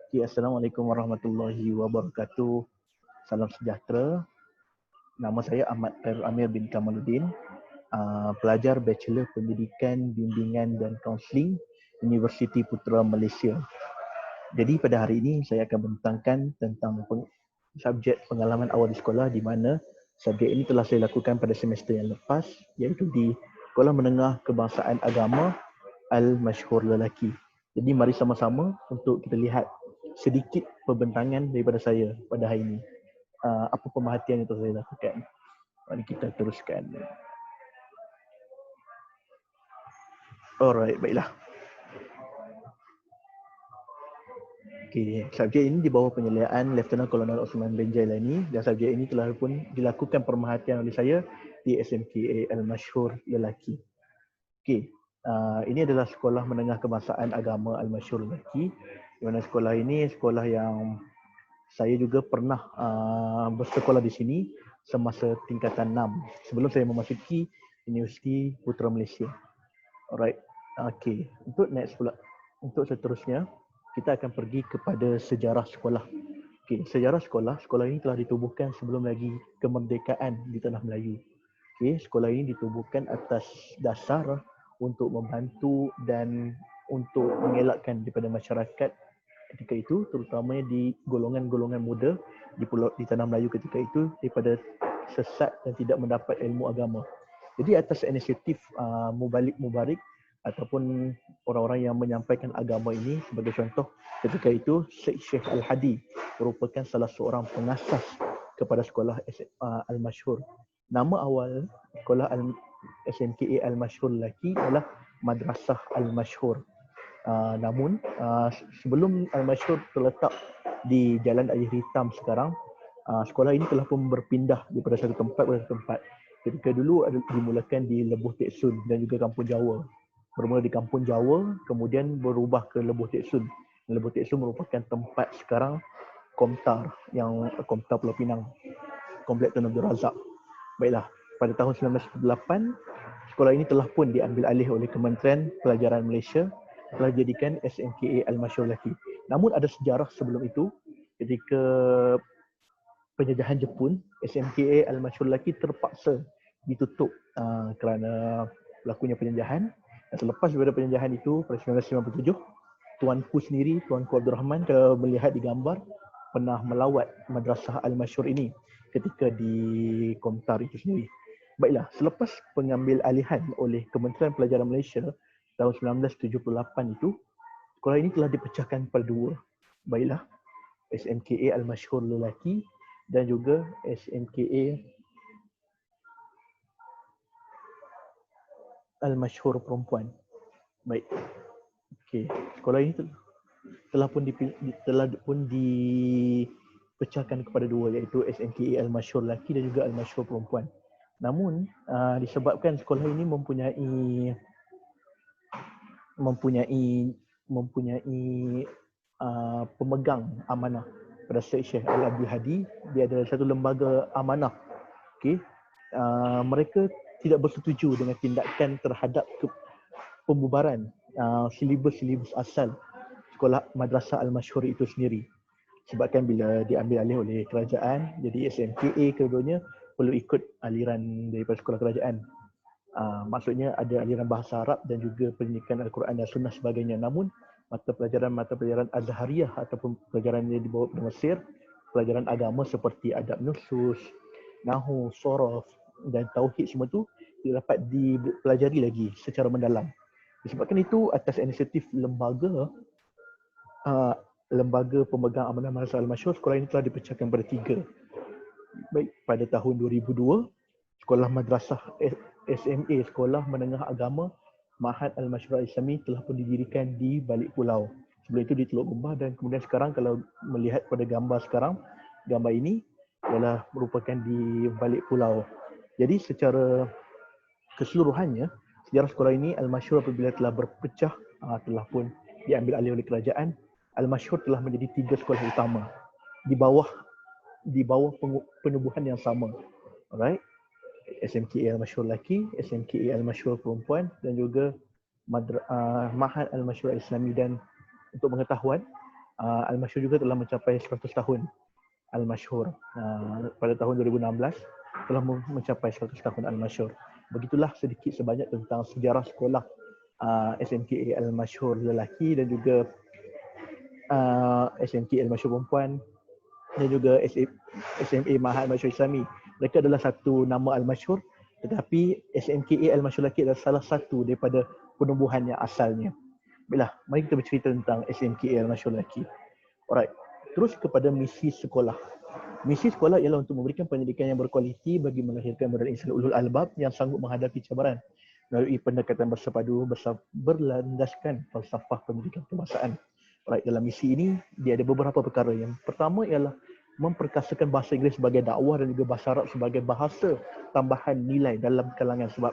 Okay, Assalamualaikum warahmatullahi wabarakatuh. Salam sejahtera. Nama saya Ahmad Khairul Amir bin Kamaluddin, pelajar Bachelor Pendidikan, Bimbingan dan Kaunseling Universiti Putra Malaysia. Jadi pada hari ini saya akan membentangkan tentang subjek pengalaman awal di sekolah, di mana subjek ini telah saya lakukan pada semester yang lepas, iaitu di Sekolah Menengah Kebangsaan Agama Al-Mashhur Lelaki. Jadi mari sama-sama untuk kita lihat sedikit pembentangan daripada saya pada hari ini. Apa pemerhatian yang telah saya lakukan. Mari kita teruskan. Alright, baiklah. Okay, subjek ini di bawah penyeliaan Lieutenant Colonel Osman bin Jailani, dan subjek ini telah pun dilakukan pemerhatian oleh saya di SMKA Al-Mashhur Lelaki. Okay, ini adalah Sekolah Menengah Kebangsaan Agama Al-Mashhur Lelaki, di mana sekolah ini sekolah yang saya juga pernah bersekolah di sini semasa tingkatan 6 sebelum saya memasuki Universiti Putra Malaysia. Alright. Okay. Untuk seterusnya kita akan pergi kepada sejarah sekolah. Okay. Sejarah sekolah ini telah ditubuhkan sebelum lagi kemerdekaan di tanah Melayu. Okay. Sekolah ini ditubuhkan atas dasar untuk membantu dan untuk mengelakkan daripada masyarakat ketika itu, terutamanya di golongan-golongan muda di tanah Melayu ketika itu, daripada sesat dan tidak mendapat ilmu agama. Jadi atas inisiatif Mubalik Mubarik ataupun orang-orang yang menyampaikan agama ini, sebagai contoh ketika itu Syekh Al-Hadi merupakan salah seorang pengasas kepada sekolah Al-Mashhur. Nama awal sekolah SMKA Al-Mashhur Lelaki adalah Madrasah Al-Mashhur. Namun sebelum Al-Mashhur terletak di Jalan Air Hitam sekarang, sekolah ini telah pun berpindah daripada satu tempat ke satu tempat. Ketika dulu dimulakan di Lebuh Tek Sun dan juga Kampung Jawa. Bermula di Kampung Jawa, kemudian berubah ke Lebuh Tek Sun. Lebuh Tek Sun merupakan tempat sekarang Komtar Pulau Pinang, Komplek Tun Abdul Razak. Baiklah, pada tahun 1998 sekolah ini telah pun diambil alih oleh Kementerian Pelajaran Malaysia, telah dijadikan SMKA Al-Mashhur Lelaki. Namun ada sejarah sebelum itu, ketika penjajahan Jepun, SMKA Al-Mashhur Lelaki terpaksa ditutup kerana berlakunya penjajahan. Dan selepas daripada penjajahan itu pada 1997, Tuanku sendiri, Tuanku Abdul Rahman, melihat di gambar pernah melawat Madrasah Al-Mashhur ini ketika di Komtar itu sendiri. Baiklah, selepas pengambil alihan oleh Kementerian Pelajaran Malaysia tahun 1978 itu, sekolah ini telah dipecahkan pada dua. Baiklah, SMKA Al-Mashhur Lelaki dan juga SMKA Al-Mashhur Perempuan. Baik. Okey, sekolah ini telah pun dipecahkan kepada dua, iaitu SMKA Al-Mashhur Lelaki dan juga Al-Mashhur Perempuan. Namun disebabkan sekolah ini mempunyai pemegang amanah pada Syekh Al-Abdul Hadi, dia adalah satu lembaga amanah. Okay. Mereka tidak bersetuju dengan tindakan terhadap pembubaran silibus asal sekolah Madrasah Al-Mashhur itu sendiri. Sebabkan bila diambil alih oleh kerajaan, jadi SMKA keduanya perlu ikut aliran daripada sekolah kerajaan. Maksudnya ada aliran bahasa Arab dan juga pendidikan Al-Quran dan Sunnah sebagainya. Namun mata pelajaran Azhariyah ataupun pelajaran yang dibawa pada Mesir, pelajaran agama seperti adab nusus, nahu, sorof dan tauhid, semua tu tidak dapat dipelajari lagi secara mendalam. Disebabkan itu, atas inisiatif lembaga pemegang amanah Madrasah Al-Mashhur, sekolah ini telah dipecahkan pada 3. Baik, pada tahun 2002, sekolah madrasah SMA, Sekolah Menengah Agama Ma'had Al-Mashhur Al-Islami, telah pun didirikan di balik pulau. Sebelum itu di Teluk Gombah, dan kemudian sekarang kalau melihat pada gambar sekarang, gambar ini adalah merupakan di balik pulau. Jadi secara keseluruhannya, sejarah sekolah ini Al-Mashhur apabila telah berpecah, telah pun diambil alih oleh kerajaan, Al-Mashhur telah menjadi 3 sekolah utama di bawah penubuhan yang sama. Alright. SMKA Al-Mashhur Lelaki, SMKA Al-Mashhur Perempuan dan juga Ma'had Al-Mashhur Al-Islami. Dan untuk pengetahuan, Al-Masyhur juga telah mencapai 100 tahun. Al-Masyhur pada tahun 2016 telah mencapai 100 tahun Al-Masyhur. Begitulah sedikit sebanyak tentang sejarah sekolah SMKA Al-Masyhur lelaki dan juga SMKA Al-Masyhur perempuan dan juga SMA Mahat Al-Masyhur Islami. Mereka adalah satu nama Al-Masyhur, tetapi SMKA Al-Masyhur lelaki adalah salah satu daripada penubuhannya asalnya. Baiklah, mari kita bercerita tentang SMKA Al-Masyhur lelaki. Alright, terus kepada misi sekolah. Misi sekolah ialah untuk memberikan pendidikan yang berkualiti bagi melahirkan model insan ulul albab yang sanggup menghadapi cabaran melalui pendekatan bersepadu berlandaskan falsafah pendidikan kebangsaan. Alright, dalam misi ini dia ada beberapa perkara. Yang pertama ialah memperkasakan bahasa Inggeris sebagai dakwah dan juga bahasa Arab sebagai bahasa tambahan nilai dalam kalangan, sebab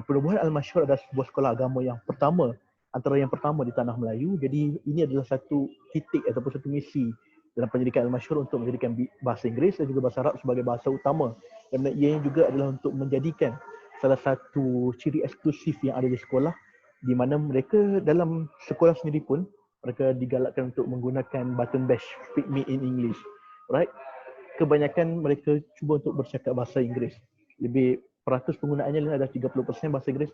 penubuhan Al-Masyhur adalah sebuah sekolah agama yang pertama, antara yang pertama di tanah Melayu. Jadi ini adalah satu titik ataupun satu misi dalam pendidikan Al-Masyhur untuk menjadikan bahasa Inggeris dan juga bahasa Arab sebagai bahasa utama. Dan ia juga adalah untuk menjadikan salah satu ciri eksklusif yang ada di sekolah, di mana mereka dalam sekolah sendiri pun mereka digalakkan untuk menggunakan button bash, speak me in English. Right? Kebanyakan mereka cuba untuk bercakap bahasa Inggeris. Lebih peratus penggunaannya adalah 30% bahasa Inggeris,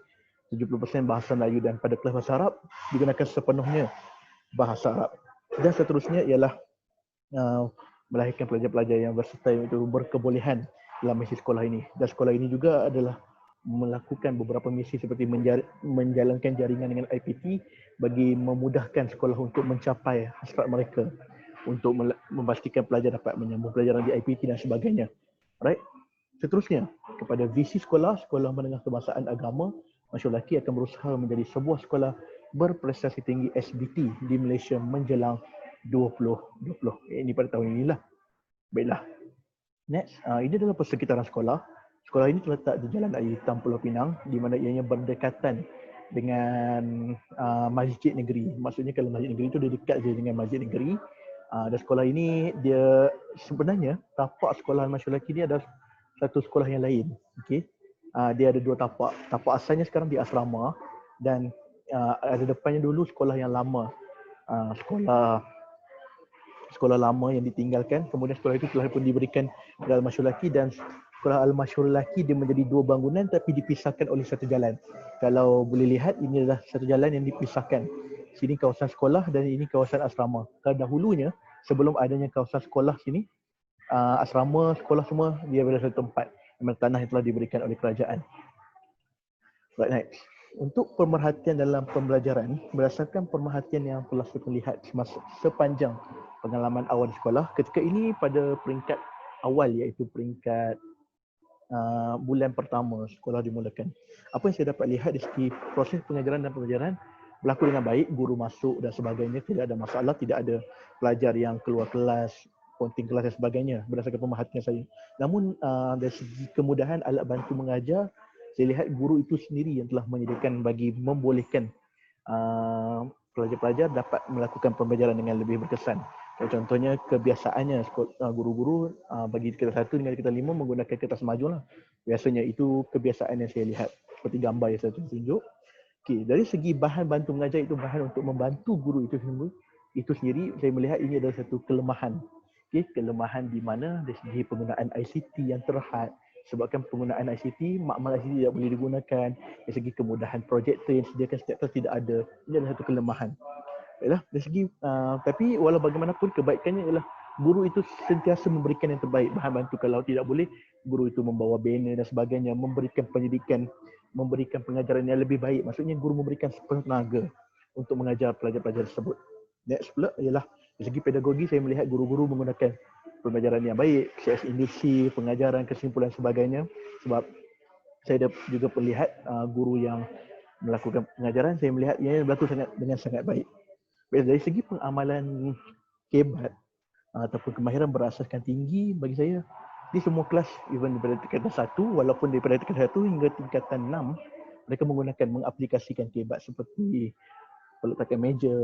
70% bahasa Melayu, dan pada kelas bahasa Arab digunakan sepenuhnya bahasa Arab. Dan seterusnya ialah melahirkan pelajar-pelajar yang versatile itu berkebolehan dalam misi sekolah ini. Dan sekolah ini juga adalah melakukan beberapa misi seperti menjalankan jaringan dengan IPT bagi memudahkan sekolah untuk mencapai hasrat mereka, untuk memastikan pelajar dapat menyambung pelajaran di IPT dan sebagainya. Right? Seterusnya, kepada visi sekolah, Sekolah Menengah Kebangsaan Agama Masyhur Lelaki akan berusaha menjadi sebuah sekolah berprestasi tinggi SBT di Malaysia menjelang 2020. Ini pada tahun inilah. Baiklah. Next, ini adalah persekitaran sekolah. Sekolah ini terletak di Jalan Air Hitam, Pulau Pinang, di mana ianya berdekatan dengan masjid negeri. Maksudnya kalau masjid negeri itu dia dekat je dengan masjid negeri. Dan sekolah ini dia sebenarnya tapak sekolah Masyhur Lelaki ni adalah satu sekolah yang lain. Okey. Dia ada dua tapak. Tapak asalnya sekarang di asrama dan ada depannya dulu sekolah yang lama. Sekolah lama yang ditinggalkan. Kemudian sekolah itu telah pun diberikan kepada Al-Masyhur Lelaki, dan sekolah Al-Masyhur Lelaki dia menjadi dua bangunan tapi dipisahkan oleh satu jalan. Kalau boleh lihat, ini adalah satu jalan yang dipisahkan. Sini kawasan sekolah dan ini kawasan asrama. Kalau dahulunya, sebelum adanya kawasan sekolah sini, asrama, sekolah semua dia berada satu tempat. Memang tanah yang telah diberikan oleh kerajaan. Right, next. Untuk pemerhatian dalam pembelajaran, berdasarkan pemerhatian yang telah saya lihat sepanjang pengalaman awal di sekolah, ketika ini pada peringkat awal, iaitu peringkat bulan pertama sekolah dimulakan. Apa yang saya dapat lihat di segi proses pengajaran dan pembelajaran berlaku dengan baik, guru masuk dan sebagainya, tidak ada masalah, tidak ada pelajar yang keluar kelas, ponting kelas dan sebagainya berdasarkan pemerhatian saya. Namun dari segi kemudahan alat bantu mengajar, saya lihat guru itu sendiri yang telah menyediakan bagi membolehkan pelajar-pelajar dapat melakukan pembelajaran dengan lebih berkesan. Contohnya kebiasaannya guru-guru bagi kita 1 dengan kita 5 menggunakan kertas maju lah. Biasanya itu kebiasaan yang saya lihat seperti gambar yang saya tunjuk. Okay, dari segi bahan bantu mengajar, itu bahan untuk membantu guru itu sendiri, saya melihat ini adalah satu kelemahan. Okay, kelemahan di mana dari segi penggunaan ICT yang terhad. Sebabkan penggunaan ICT, makmal ICT tidak boleh digunakan. Dari segi kemudahan projektor yang disediakan setiap kelas tidak ada. Ini adalah satu kelemahan. Baiklah, dari segi tapi walau bagaimanapun kebaikannya ialah guru itu sentiasa memberikan yang terbaik. Bahan bantu kalau tidak boleh, guru itu membawa banner dan sebagainya, memberikan pendidikan, memberikan pengajaran yang lebih baik. Maksudnya guru memberikan sepenuh tenaga untuk mengajar pelajar-pelajar tersebut. Next pula ialah dari segi pedagogi, saya melihat guru-guru menggunakan pembelajaran yang baik, CS induksi, pengajaran, kesimpulan sebagainya. Sebab saya juga melihat guru yang melakukan pengajaran, saya melihat ia berlaku dengan sangat baik. Dari segi pengamalan kebat ataupun kemahiran berasaskan tinggi, bagi saya di semua kelas, even daripada tingkatan 1, walaupun daripada tingkatan 1 hingga tingkatan 6, mereka menggunakan mengaplikasikan kebat seperti peletakan meja,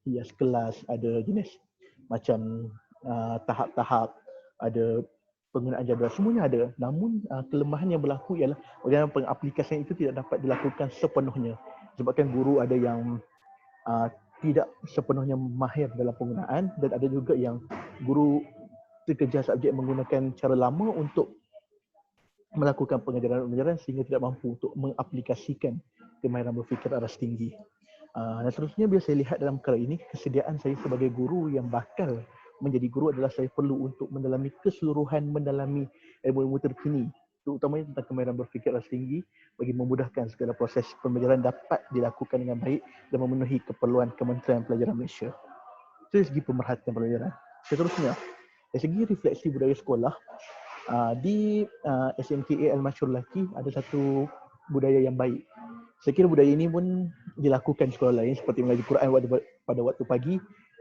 hias kelas, ada jenis macam tahap-tahap, ada penggunaan jadual, semuanya ada. Namun kelemahan yang berlaku ialah bagaimana pengaplikasian itu tidak dapat dilakukan sepenuhnya. Sebabkan guru ada yang tidak sepenuhnya mahir dalam penggunaan, dan ada juga yang guru terkejar subjek menggunakan cara lama untuk melakukan pengajaran sehingga tidak mampu untuk mengaplikasikan kemahiran berfikir aras tinggi. Dan seterusnya bila saya lihat dalam perkara ini, kesediaan saya sebagai guru yang bakal menjadi guru adalah saya perlu untuk mendalami keseluruhan, mendalami ilmu-ilmu terkini, terutamanya tentang kemahiran berfikir aras tinggi bagi memudahkan segala proses pembelajaran dapat dilakukan dengan baik dan memenuhi keperluan Kementerian Pelajaran Malaysia. Itu dari segi pemerhatian pelajaran. Seterusnya, dari segi refleksi budaya sekolah, di SMKA Al-Masyhur Lelaki ada satu budaya yang baik. Saya kira budaya ini pun dilakukan di sekolah lain seperti mengaji Quran pada waktu pagi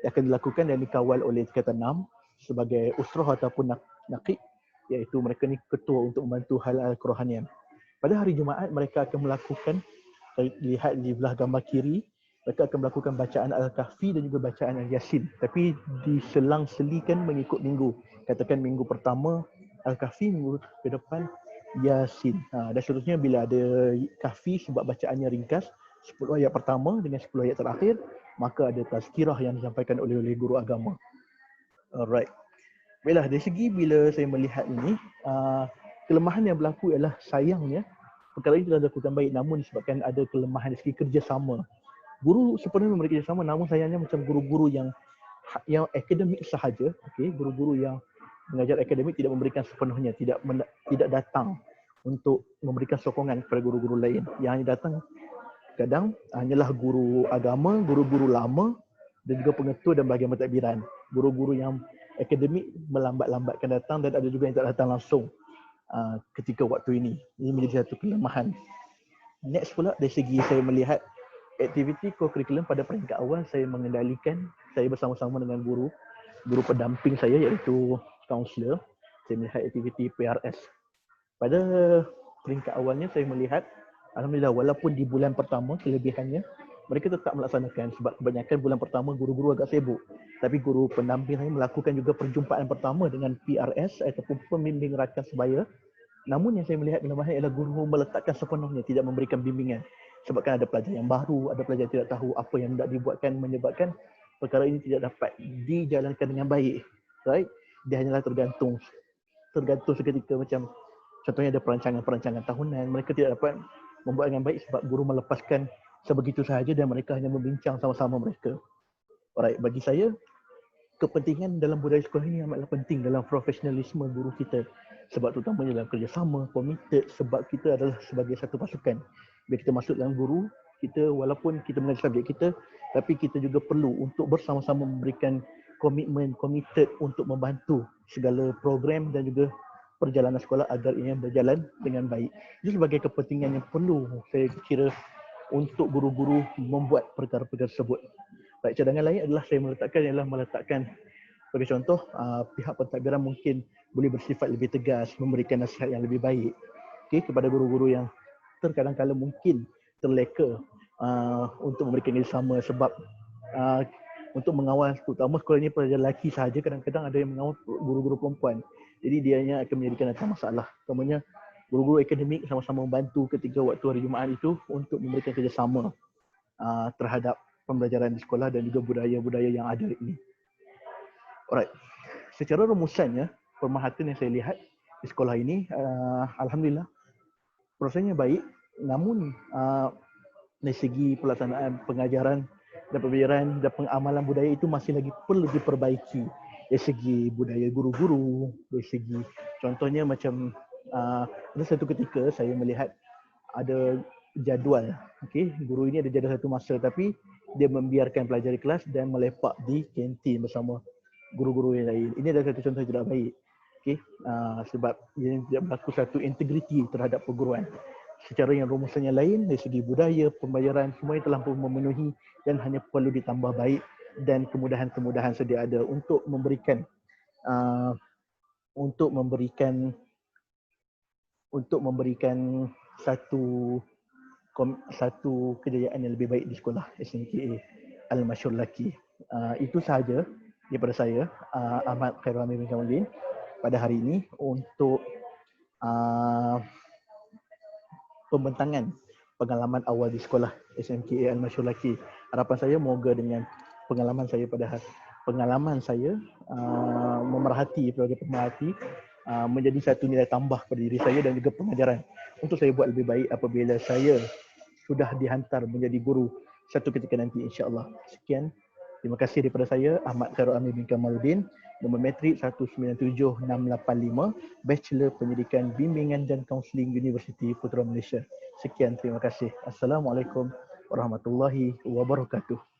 akan dilakukan dan dikawal oleh tingkatan 6 sebagai usrah ataupun naqib, iaitu mereka ni ketua untuk membantu hal-hal kerohanian. Pada hari Jumaat mereka akan melakukan, lihat di belah gambar kiri, mereka akan melakukan bacaan Al-Kahfi dan juga bacaan Al-Yasin, tapi diselang-selikan mengikut minggu. Katakan minggu pertama Al-Kahfi, minggu ke depan Yasin. Dan seterusnya bila ada Kahfi sebab bacaannya ringkas, 10 ayat pertama dengan 10 ayat terakhir, maka ada tazkirah yang disampaikan oleh guru agama. Alright. Baiklah, dari segi bila saya melihat ini, kelemahan yang berlaku ialah sayangnya perkara ini telah dilakukan baik namun disebabkan ada kelemahan dari segi kerjasama. Guru sepenuhnya memberi kerjasama namun sayangnya macam guru-guru yang akademik sahaja, guru-guru yang mengajar akademik tidak memberikan sepenuhnya, tidak datang untuk memberikan sokongan kepada guru-guru lain. Yang hanya datang kadang hanyalah guru agama, guru-guru lama dan juga pengetua dan bahagian pentadbiran. Guru-guru yang akademik melambat-lambatkan datang dan ada juga yang tak datang langsung ketika waktu ini. Ini menjadi satu kelemahan. Next pula dari segi saya melihat aktiviti co-curriculum pada peringkat awal saya mengendalikan, saya bersama-sama dengan guru pendamping saya iaitu kaunselor, saya melihat aktiviti PRS. Pada peringkat awalnya saya melihat, alhamdulillah walaupun di bulan pertama kelebihannya, mereka tetap melaksanakan sebab kebanyakan bulan pertama guru-guru agak sibuk. Tapi guru pendamping saya melakukan juga perjumpaan pertama dengan PRS ataupun pembimbing rakan sebaya. Namun yang saya melihat kelemahan ialah guru meletakkan sepenuhnya, tidak memberikan bimbingan. Sebabkan ada pelajar yang baru, ada pelajar yang tidak tahu apa yang hendak dibuatkan, menyebabkan perkara ini tidak dapat dijalankan dengan baik. Right? Dia hanyalah tergantung seketika, macam contohnya ada perancangan tahunan, mereka tidak dapat membuat dengan baik sebab guru melepaskan sebegitu sahaja dan mereka hanya membincang sama-sama mereka. Alright, bagi saya kepentingan dalam budaya sekolah ini amatlah penting dalam profesionalisme guru kita, sebab terutamanya dalam kerjasama, committed, sebab kita adalah sebagai satu pasukan. Bila kita masuk dalam guru, kita walaupun kita mengajar subjek kita, tapi kita juga perlu untuk bersama-sama memberikan komitmen, committed untuk membantu segala program dan juga perjalanan sekolah agar ia berjalan dengan baik. Itu sebagai kepentingan yang perlu saya kira untuk guru-guru membuat perkara-perkara tersebut. Baik, cadangan lain adalah saya meletakkan sebagai contoh, pihak pentadbiran mungkin boleh bersifat lebih tegas, memberikan nasihat yang lebih baik kepada guru-guru yang terkadang-kala mungkin terleka untuk memberikan kerjasama sebab untuk mengawal, terutama sekolah ini pelajar lelaki sahaja, kadang-kadang ada yang mengawal guru-guru perempuan. Jadi dianya akan menjadikan ada masalah. Utamanya guru-guru akademik sama-sama membantu ketika waktu hari Jumaat itu untuk memberikan kerjasama terhadap pembelajaran di sekolah dan juga budaya-budaya yang ada ini. Alright. Secara rumusannya, pemerhatian yang saya lihat di sekolah ini, alhamdulillah prosesnya baik, namun dari segi pelaksanaan pengajaran dan pembelajaran dan pengamalan budaya itu masih lagi perlu diperbaiki. Dari segi budaya guru-guru, dari segi contohnya macam ada satu ketika saya melihat ada jadual, guru ini ada jadual satu masa tapi dia membiarkan pelajar di kelas dan melepak di kantin bersama guru-guru yang lain. Ini adalah satu contoh yang tidak baik. Sebab ia tidak berlaku satu integriti terhadap perguruan. Secara yang rumusannya lain, dari segi budaya, pembayaran, semuanya telah memenuhi dan hanya perlu ditambah baik dan kemudahan-kemudahan sedia ada untuk memberikan satu kejayaan yang lebih baik di sekolah SMKA Al-Masyhur Lelaki. Itu sahaja daripada saya, Ahmad Khairul Amir bin Kamaludin, pada hari ini untuk pembentangan pengalaman awal di sekolah SMKA Al-Masyhur Lelaki. Harapan saya moga dengan pengalaman saya memerhati keluarga pemerhati menjadi satu nilai tambah pada diri saya dan juga pengajaran untuk saya buat lebih baik apabila saya sudah dihantar menjadi guru satu ketika nanti, insya-Allah. Sekian. Terima kasih daripada saya, Ahmad Khairul Amin bin Kamaluddin, nombor matrik 197685, Bachelor Pendidikan Bimbingan dan Kaunseling Universiti Putra Malaysia. Sekian, terima kasih. Assalamualaikum warahmatullahi wabarakatuh.